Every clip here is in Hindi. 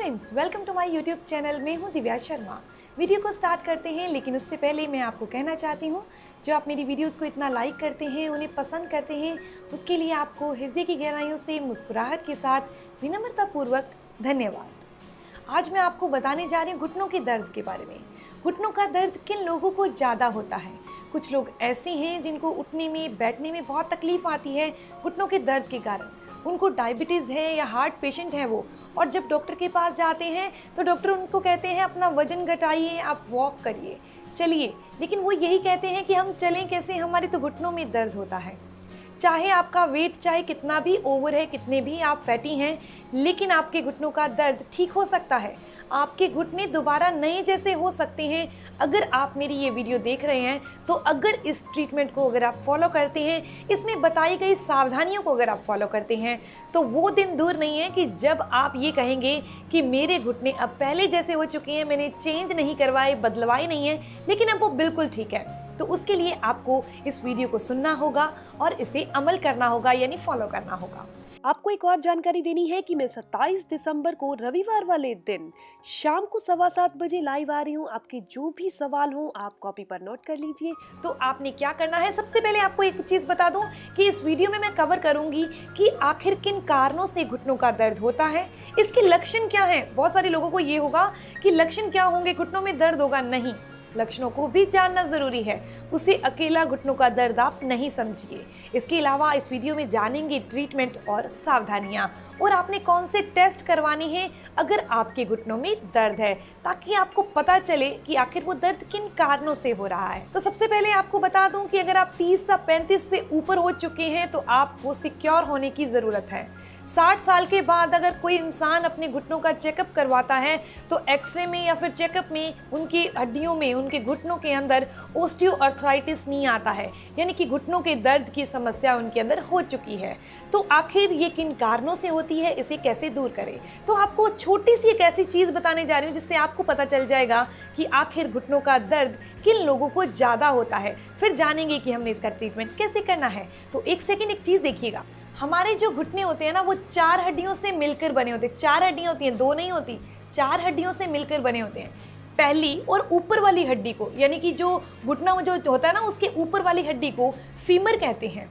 Friends, welcome to my YouTube channel. मैं हूं दिव्या शर्मा। वीडियो को स्टार्ट करते हैं, लेकिन उससे पहले मैं आपको कहना चाहती हूं, जो आप मेरी वीडियोस को इतना लाइक करते हैं, उन्हें पसंद करते हैं, उसके लिए आपको हृदय की गहराइयों से मुस्कुराहट के साथ विनम्रतापूर्वक धन्यवाद। आज मैं आपको बताने जा रही हूँ घुटनों के दर्द के बारे में। घुटनों का दर्द किन लोगों को ज़्यादा होता है? कुछ लोग ऐसे हैं जिनको उठने में बैठने में बहुत तकलीफ आती है घुटनों के दर्द के कारण। उनको डायबिटीज़ है या हार्ट पेशेंट है वो, और जब डॉक्टर के पास जाते हैं तो डॉक्टर उनको कहते हैं अपना वजन घटाइए, आप वॉक करिए, चलिए, लेकिन वो यही कहते हैं कि हम चलें कैसे, हमारे तो घुटनों में दर्द होता है। चाहे आपका वेट चाहे कितना भी ओवर है, कितने भी आप फैटी हैं, लेकिन आपके घुटनों का दर्द ठीक हो सकता है। आपके घुटने दोबारा नए जैसे हो सकते हैं अगर आप मेरी ये वीडियो देख रहे हैं। तो अगर इस ट्रीटमेंट को अगर आप फॉलो करते हैं, इसमें बताई गई सावधानियों को अगर आप फॉलो करते हैं, तो वो दिन दूर नहीं है कि जब आप ये कहेंगे कि मेरे घुटने अब पहले जैसे हो चुके हैं, मैंने चेंज नहीं करवाए, बदलवाए नहीं है, लेकिन अब वो बिल्कुल ठीक है। तो उसके लिए आपको इस वीडियो को सुनना होगा और इसे अमल करना होगा, यानी फॉलो करना होगा। आपको एक और जानकारी देनी है कि मैं 27 दिसंबर को रविवार वाले दिन शाम को 7:15 बजे लाइव आ रही हूँ। आपके जो भी सवाल हो आप कॉपी पर नोट कर लीजिए। तो आपने क्या करना है, सबसे पहले आपको एक चीज़ बता दूं कि इस वीडियो में मैं कवर करूंगी कि आखिर किन कारणों से घुटनों का दर्द होता है, इसके लक्षण क्या हैं। बहुत सारे लोगों को ये होगा कि लक्षण क्या होंगे, घुटनों में दर्द होगा। नहीं, लक्षणों को भी जानना जरूरी है। उसे अकेला घुटनों का दर्द आप नहीं समझिए। इसके अलावा इस वीडियो में जानेंगे ट्रीटमेंट और सावधानियां, और आपने कौन से टेस्ट करवानी है अगर आपके घुटनों में दर्द है, ताकि आपको पता चले कि आखिर वो दर्द किन कारणों से हो रहा है। तो सबसे पहले आपको बता दूं कि अगर आप 30 या 35 से ऊपर हो चुके हैं तो आपको सिक्योर होने की जरूरत है। 60 साल के बाद अगर कोई इंसान अपने घुटनों का चेकअप करवाता है तो एक्सरे में या फिर चेकअप में उनकी हड्डियों में, उनके घुटनों के अंदर ऑस्टियोआर्थराइटिस नहीं आता है, यानी कि घुटनों के दर्द की समस्या उनके अंदर हो चुकी है। तो आखिर ये किन कारणों से होती है, इसे कैसे दूर करें? तो आपको छोटी सी एक ऐसी चीज़ बताने जा रही हूँ जिससे आपको पता चल जाएगा कि आखिर घुटनों का दर्द किन लोगों को ज़्यादा होता है। फिर जानेंगे कि हमने इसका ट्रीटमेंट कैसे करना है। तो एक सेकेंड, एक चीज़ देखिएगा, हमारे जो घुटने होते हैं ना, वो 4 हड्डियों से मिलकर बने होते हैं। 4 हड्डियाँ होती हैं, 2 नहीं होती, 4 हड्डियों से मिलकर बने होते हैं। पहली और ऊपर वाली हड्डी को, यानी कि जो घुटना जो होता है ना, उसके ऊपर वाली हड्डी को फीमर कहते हैं।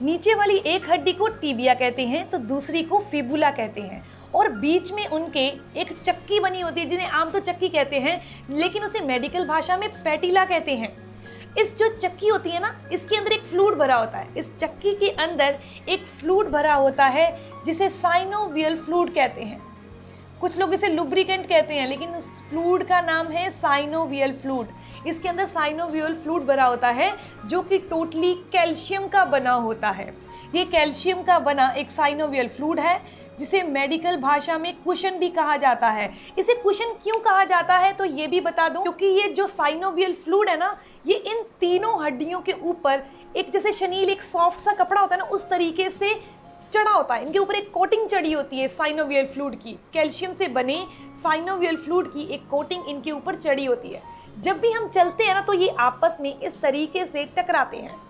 नीचे वाली एक हड्डी को टिबिया कहते हैं, तो दूसरी को फिबुला कहते हैं। और बीच में उनके एक चक्की बनी होती है, जिन्हें आम तो चक्की कहते हैं, लेकिन उसे मेडिकल भाषा में पैटिला कहते हैं। इस जो चक्की होती है ना, इसके अंदर एक फ्लूइड भरा होता है। इस चक्की के अंदर एक फ्लूइड भरा होता है जिसे साइनोवियल फ्लूइड कहते हैं। कुछ लोग इसे लुब्रिकेंट कहते हैं, लेकिन उस फ्लूइड का नाम है साइनोवियल फ्लूइड। इसके अंदर साइनोवियल फ्लूइड भरा होता है जो कि टोटली कैल्शियम का बना होता है। ये कैल्शियम का बना एक साइनोवियल फ्लूइड है, जिसे मेडिकल भाषा में कुशन भी कहा जाता है। इसे कुशन क्यों कहा जाता है तो ये भी बता दूं, क्योंकि ये जो साइनोवियल फ्लूइड है ना, ये इन तीनों हड्डियों के ऊपर एक जैसे शनील एक सॉफ्ट सा कपड़ा होता है ना, उस तरीके से चढ़ा होता है। इनके ऊपर एक कोटिंग चढ़ी होती है साइनोवियल फ्लूइड की, कैल्शियम से बने साइनोवियल फ्लूइड की एक कोटिंग इनके ऊपर चढ़ी होती है। जब भी हम चलते हैं ना, तो ये आपस में इस तरीके से टकराते हैं।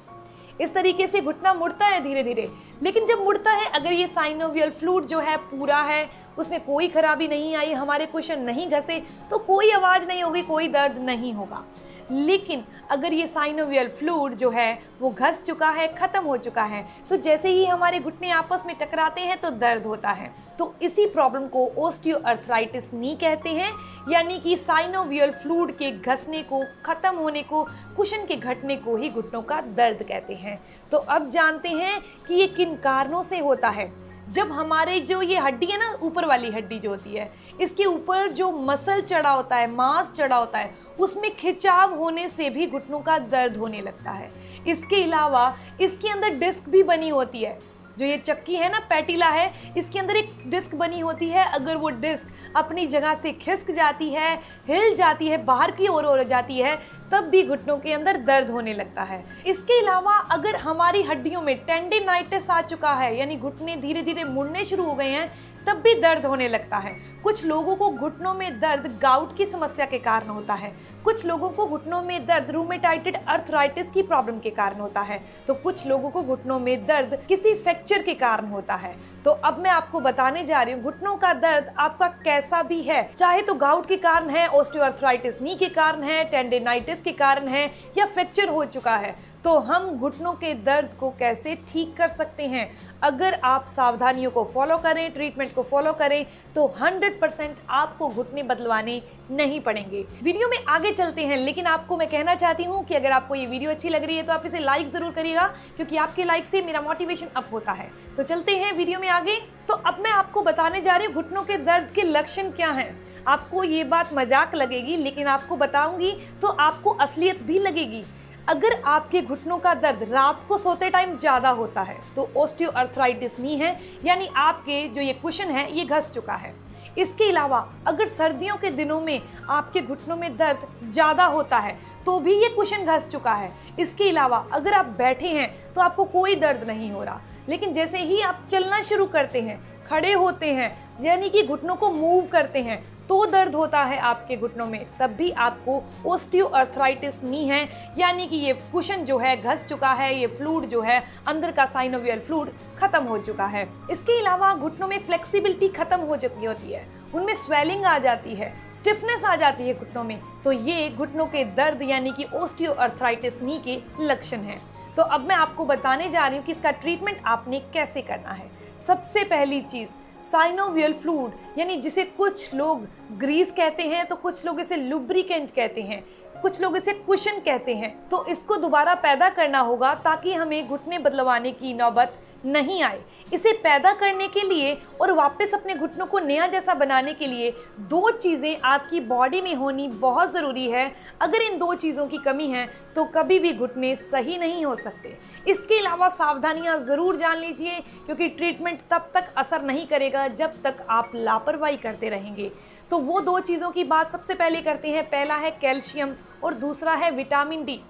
इस तरीके से घुटना मुड़ता है धीरे धीरे, लेकिन जब मुड़ता है, अगर ये साइनोवियल फ्लूइड जो है पूरा है, उसमें कोई खराबी नहीं आई, हमारे कुशन नहीं घसे, तो कोई आवाज़ नहीं होगी, कोई दर्द नहीं होगा। लेकिन अगर ये साइनोवियल फ्लूइड जो है वो घस चुका है, ख़त्म हो चुका है, तो जैसे ही हमारे घुटने आपस में टकराते हैं तो दर्द होता है। तो इसी प्रॉब्लम को ऑस्टियोआर्थराइटिस नी कहते हैं, यानी कि साइनोवियल फ्लूइड के घसने को, ख़त्म होने को, कुशन के घटने को ही घुटनों का दर्द कहते हैं। तो अब जानते हैं कि ये किन कारणों से होता है। जब हमारे जो ये हड्डी है ना, ऊपर वाली हड्डी जो होती है, इसके ऊपर जो मसल चढ़ा होता है, मांस चढ़ा होता है, उसमें खिंचाव होने से भी घुटनों का दर्द होने लगता है। इसके अलावा इसके अंदर डिस्क भी बनी होती है। जो ये चक्की है ना, पैटिला है, इसके अंदर एक डिस्क बनी होती है। अगर वो डिस्क अपनी जगह से खिसक जाती है, हिल जाती है, बाहर की ओर हो जाती है, तब भी घुटनों के अंदर दर्द होने लगता है। इसके अलावा अगर हमारी हड्डियों में टेंडिनाइटिस आ चुका है, यानी घुटने धीरे धीरे मुड़ने शुरू हो गए हैं, तब भी दर्द होने लगता है। कुछ लोगों को घुटनों में दर्द गाउट की समस्या के कारण होता है, कुछ लोगों को घुटनों में दर्द रूमेटाइड अर्थराइटिस की प्रॉब्लम के कारण होता है, तो कुछ लोगों को घुटनों में दर्द किसी फ्रैक्चर के कारण होता है। तो अब मैं आपको बताने जा रही हूँ घुटनों का दर्द आपका कैसा भी है, चाहे तो गाउट के कारण है, ऑस्टियोआर्थराइटिस नी के कारण है, टेंडेनाइटिस के कारण है या फ्रैक्चर हो चुका है, तो हम घुटनों के दर्द को कैसे ठीक कर सकते हैं। अगर आप सावधानियों को फॉलो करें, ट्रीटमेंट को फॉलो करें, तो 100% आपको घुटने बदलवाने नहीं पड़ेंगे। वीडियो में आगे चलते हैं, लेकिन आपको मैं कहना चाहती हूँ कि अगर आपको ये वीडियो अच्छी लग रही है तो आप इसे लाइक ज़रूर करिएगा, क्योंकि आपके लाइक से मेरा मोटिवेशन अप होता है। तो चलते हैं वीडियो में आगे। तो अब मैं आपको बताने जा रही हूँ घुटनों के दर्द के लक्षण क्या हैं। आपको ये बात मजाक लगेगी, लेकिन आपको बताऊंगी तो आपको असलियत भी लगेगी। अगर आपके घुटनों का दर्द रात को सोते टाइम ज़्यादा होता है तो ऑस्टियोआर्थराइटिस नी है, यानी आपके जो ये कुशन है ये घस चुका है। इसके अलावा अगर सर्दियों के दिनों में आपके घुटनों में दर्द ज़्यादा होता है तो भी ये कुशन घस चुका है। इसके अलावा अगर आप बैठे हैं तो आपको कोई दर्द नहीं हो रहा, लेकिन जैसे ही आप चलना शुरू करते हैं, खड़े होते हैं, यानी कि घुटनों को मूव करते हैं, तो दर्द होता है आपके घुटनों में, तब भी आपको ऑस्टियोआर्थराइटिस नी है, यानी कि ये कुशन जो है घस चुका है, ये फ्लूइड जो है अंदर का साइनोवियल फ्लूइड खत्म हो चुका है। इसके अलावा घुटनों में फ्लेक्सिबिलिटी खत्म हो चुकी होती है, उनमें स्वेलिंग आ जाती है, स्टिफनेस आ जाती है घुटनों में, तो ये घुटनों के दर्द यानी कि ऑस्टियोआर्थराइटिस नी के लक्षण हैं। तो अब मैं आपको बताने जा रही हूँ कि इसका ट्रीटमेंट आपने कैसे करना है। सबसे पहली चीज़ साइनोवियल फ्लूइड, यानी जिसे कुछ लोग ग्रीस कहते हैं, तो कुछ लोग इसे लुब्रिकेंट कहते हैं, कुछ लोग इसे कुशन कहते हैं, तो इसको दोबारा पैदा करना होगा ताकि हमें घुटने बदलवाने की नौबत नहीं आए। इसे पैदा करने के लिए और वापस अपने घुटनों को नया जैसा बनाने के लिए दो चीज़ें आपकी बॉडी में होनी बहुत ज़रूरी है। अगर इन दो चीज़ों की कमी है तो कभी भी घुटने सही नहीं हो सकते। इसके अलावा सावधानियां ज़रूर जान लीजिए, क्योंकि ट्रीटमेंट तब तक असर नहीं करेगा जब तक आप लापरवाही करते रहेंगे। तो वो दो चीज़ों की बात सबसे पहले करते हैं। पहला है कैल्शियम और दूसरा है विटामिन डी।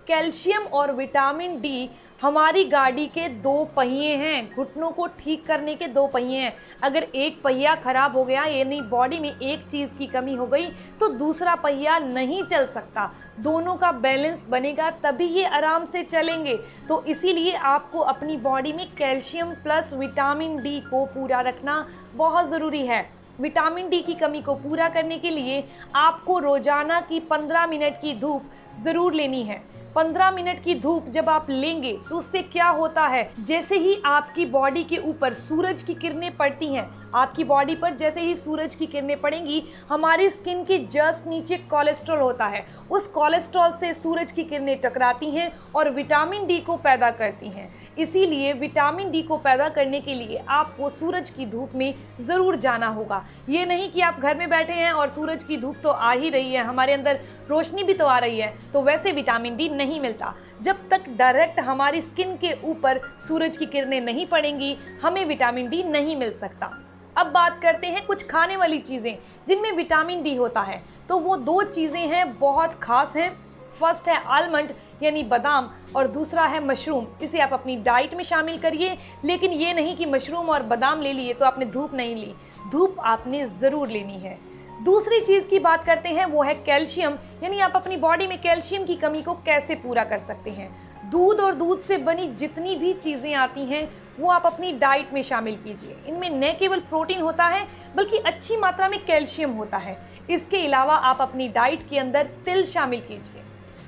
कैल्शियम और विटामिन डी हमारी गाड़ी के दो पहिए हैं, घुटनों को ठीक करने के दो पहिए हैं। अगर एक पहिया खराब हो गया, यानी बॉडी में एक चीज़ की कमी हो गई, तो दूसरा पहिया नहीं चल सकता। दोनों का बैलेंस बनेगा तभी ये आराम से चलेंगे। तो इसीलिए आपको अपनी बॉडी में कैल्शियम प्लस विटामिन डी को पूरा रखना बहुत ज़रूरी है। विटामिन डी की कमी को पूरा करने के लिए आपको रोजाना की 15 मिनट की धूप ज़रूर लेनी है। 15 मिनट की धूप जब आप लेंगे तो उससे क्या होता है, जैसे ही आपकी बॉडी के ऊपर सूरज की किरणें पड़ती हैं, आपकी बॉडी पर जैसे ही सूरज की किरणें पड़ेंगी, हमारी स्किन के जस्ट नीचे कोलेस्ट्रॉल होता है, उस कोलेस्ट्रॉल से सूरज की किरणें टकराती हैं और विटामिन डी को पैदा करती हैं। इसीलिए विटामिन डी को पैदा करने के लिए आपको सूरज की धूप में ज़रूर जाना होगा। ये नहीं कि आप घर में बैठे हैं और सूरज की धूप तो आ ही रही है, हमारे अंदर रोशनी भी तो आ रही है, तो वैसे विटामिन डी नहीं मिलता। जब तक डायरेक्ट हमारी स्किन के ऊपर सूरज की किरणें नहीं पड़ेंगी, हमें विटामिन डी नहीं मिल सकता। अब बात करते हैं कुछ खाने वाली चीज़ें जिनमें विटामिन डी होता है। तो वो दो चीज़ें हैं, बहुत खास हैं। फर्स्ट है आलमंड यानी बादाम, और दूसरा है मशरूम। इसे आप अपनी डाइट में शामिल करिए, लेकिन ये नहीं कि मशरूम और बादाम ले लिए तो आपने धूप नहीं ली, धूप आपने ज़रूर लेनी है। दूसरी चीज़ की बात करते हैं, वो है कैल्शियम, यानी आप अपनी बॉडी में कैल्शियम की कमी को कैसे पूरा कर सकते हैं। दूध और दूध से बनी जितनी भी चीज़ें आती हैं वो आप अपनी डाइट में शामिल कीजिए। इनमें न केवल प्रोटीन होता है बल्कि अच्छी मात्रा में कैल्शियम होता है। इसके अलावा आप अपनी डाइट के अंदर तिल शामिल कीजिए।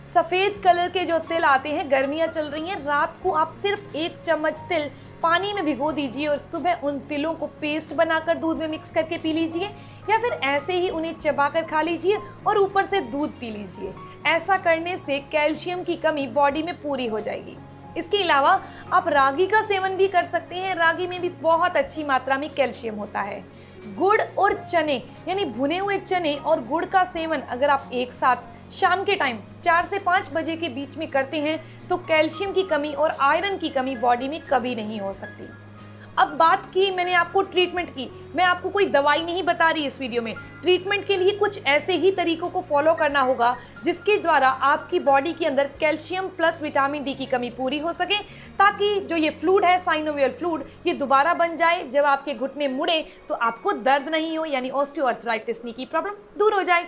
सफ़ेद कलर के जो तिल आते हैं, गर्मियाँ चल रही हैं, रात को आप सिर्फ 1 चम्मच तिल पानी में भिगो दीजिए और सुबह उन तिलों को पेस्ट बनाकर दूध में मिक्स करके पी लीजिए, या फिर ऐसे ही उन्हें चबाकर खा लीजिए और ऊपर से दूध पी लीजिए। ऐसा करने से कैल्शियम की कमी बॉडी में पूरी हो जाएगी। इसके अलावा आप रागी का सेवन भी कर सकते हैं। रागी में भी बहुत अच्छी मात्रा में कैल्शियम होता है। गुड़ और चने यानी भुने हुए चने और गुड़ का सेवन अगर आप एक साथ शाम के टाइम 4 से 5 बजे के बीच में करते हैं तो कैल्शियम की कमी और आयरन की कमी बॉडी में कभी नहीं हो सकती। अब बात की मैंने आपको ट्रीटमेंट की, मैं आपको कोई दवाई नहीं बता रही इस वीडियो में। ट्रीटमेंट के लिए कुछ ऐसे ही तरीकों को फॉलो करना होगा जिसके द्वारा आपकी बॉडी के अंदर कैल्शियम प्लस विटामिन डी की कमी पूरी हो सके, ताकि जो ये फ्लूइड है साइनोवियल फ्लूइड ये दोबारा बन जाए। जब आपके घुटने मुड़े तो आपको दर्द नहीं हो, यानी ऑस्टियोआर्थराइटिस नी की प्रॉब्लम दूर हो जाए।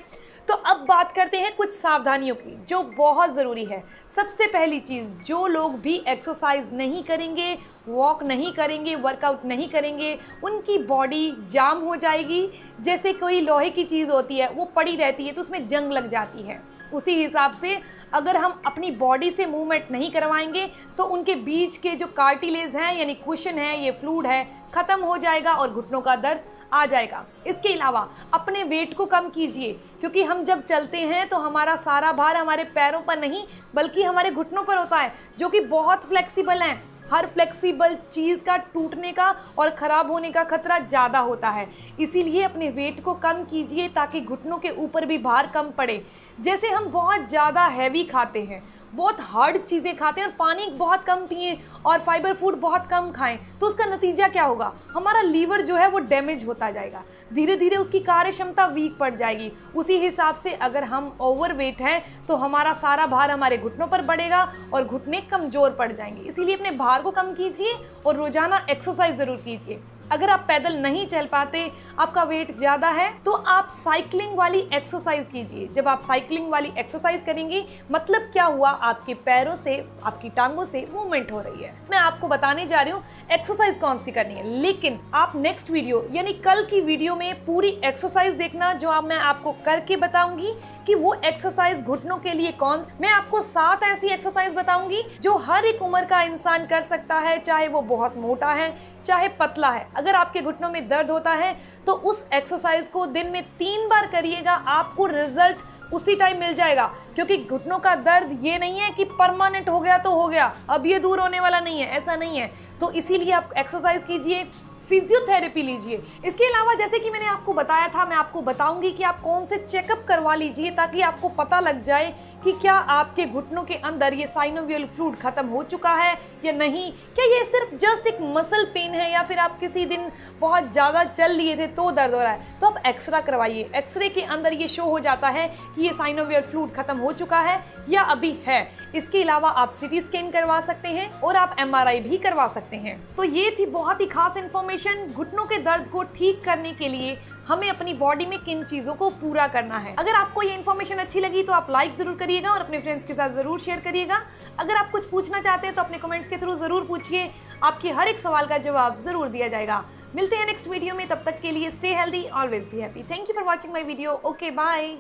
तो अब बात करते हैं कुछ सावधानियों की जो बहुत ज़रूरी है। सबसे पहली चीज़, जो लोग भी एक्सरसाइज नहीं करेंगे, वॉक नहीं करेंगे, वर्कआउट नहीं करेंगे, उनकी बॉडी जाम हो जाएगी। जैसे कोई लोहे की चीज़ होती है वो पड़ी रहती है तो उसमें जंग लग जाती है, उसी हिसाब से अगर हम अपनी बॉडी से मूवमेंट नहीं करवाएंगे तो उनके बीच के जो कार्टिलेज हैं यानी कुशन है, ये फ्लूइड है, ख़त्म हो जाएगा और घुटनों का दर्द आ जाएगा। इसके अलावा अपने वेट को कम कीजिए, क्योंकि हम जब चलते हैं तो हमारा सारा भार हमारे पैरों पर नहीं बल्कि हमारे घुटनों पर होता है, जो कि बहुत फ्लेक्सिबल हैं। हर फ्लेक्सिबल चीज़ का टूटने का और ख़राब होने का खतरा ज़्यादा होता है, इसीलिए अपने वेट को कम कीजिए ताकि घुटनों के ऊपर भी भार कम पड़े। जैसे हम बहुत ज़्यादा हैवी खाते हैं, बहुत हार्ड चीज़ें खाते हैं और पानी बहुत कम पिए और फाइबर फूड बहुत कम खाएं, तो उसका नतीजा क्या होगा? हमारा लीवर जो है वो डैमेज होता जाएगा, धीरे धीरे उसकी कार्य क्षमता वीक पड़ जाएगी। उसी हिसाब से अगर हम ओवरवेट हैं तो हमारा सारा भार हमारे घुटनों पर बढ़ेगा और घुटने कमज़ोर पड़ जाएंगे। इसीलिए अपने भार को कम कीजिए और रोज़ाना एक्सरसाइज ज़रूर कीजिए। अगर आप पैदल नहीं चल पाते, आपका वेट ज़्यादा है, तो आप साइकिलिंग वाली एक्सरसाइज कीजिए। जब आप साइकिलिंग वाली एक्सरसाइज करेंगे मतलब क्या हुआ, आपके पैरों से आपकी टांगों से मूवमेंट हो रही है। मैं आपको बताने जा रही हूँ एक्सरसाइज कौन सी करनी है, लेकिन आप नेक्स्ट वीडियो यानी कल की वीडियो में पूरी एक्सरसाइज देखना जो अब मैं आपको करके बताऊंगी कि वो एक्सरसाइज घुटनों के लिए कौन। मैं आपको 7 ऐसी एक्सरसाइज बताऊंगी जो हर एक उम्र का इंसान कर सकता है, चाहे वो बहुत मोटा है चाहे पतला है। अगर आपके घुटनों में दर्द होता है तो उस एक्सरसाइज को दिन में 3 बार करिएगा, आपको रिजल्ट उसी टाइम मिल जाएगा। क्योंकि घुटनों का दर्द ये नहीं है कि परमानेंट हो गया तो हो गया, अब ये दूर होने वाला नहीं है, ऐसा नहीं है। तो इसीलिए आप एक्सरसाइज कीजिए, फिजियोथेरेपी लीजिए। इसके अलावा जैसे कि मैंने आपको बताया था, मैं आपको बताऊंगी कि आप कौन से चेकअप करवा लीजिए ताकि आपको पता लग जाए कि क्या आपके घुटनों के अंदर ये साइनोवियल फ्लूइड खत्म हो चुका है या नहीं, क्या ये सिर्फ जस्ट एक मसल पेन है या फिर आप किसी दिन बहुत ज़्यादा चल लिए थे तो दर्द हो रहा है। तो आप एक्सरे करवाइए, एक्सरे के अंदर ये शो हो जाता है कि ये साइनोवियल फ्लूइड खत्म हो चुका है या अभी है। इसके अलावा आप सिटी स्कैन करवा सकते हैं और आप MRI भी करवा सकते हैं। तो ये थी बहुत ही खास इन्फॉर्मेशन घुटनों के दर्द को ठीक करने के लिए हमें अपनी बॉडी में किन चीज़ों को पूरा करना है। अगर आपको ये इन्फॉर्मेशन अच्छी लगी तो आप लाइक ज़रूर करिएगा और अपने फ्रेंड्स के साथ ज़रूर शेयर करिएगा। अगर आप कुछ पूछना चाहते हैं तो अपने कमेंट्स के थ्रू ज़रूर पूछिए, आपके हर एक सवाल का जवाब ज़रूर दिया जाएगा। मिलते हैं नेक्स्ट वीडियो में, तब तक के लिए stay healthy, always be happy. Thank you for watching my video. Okay, bye.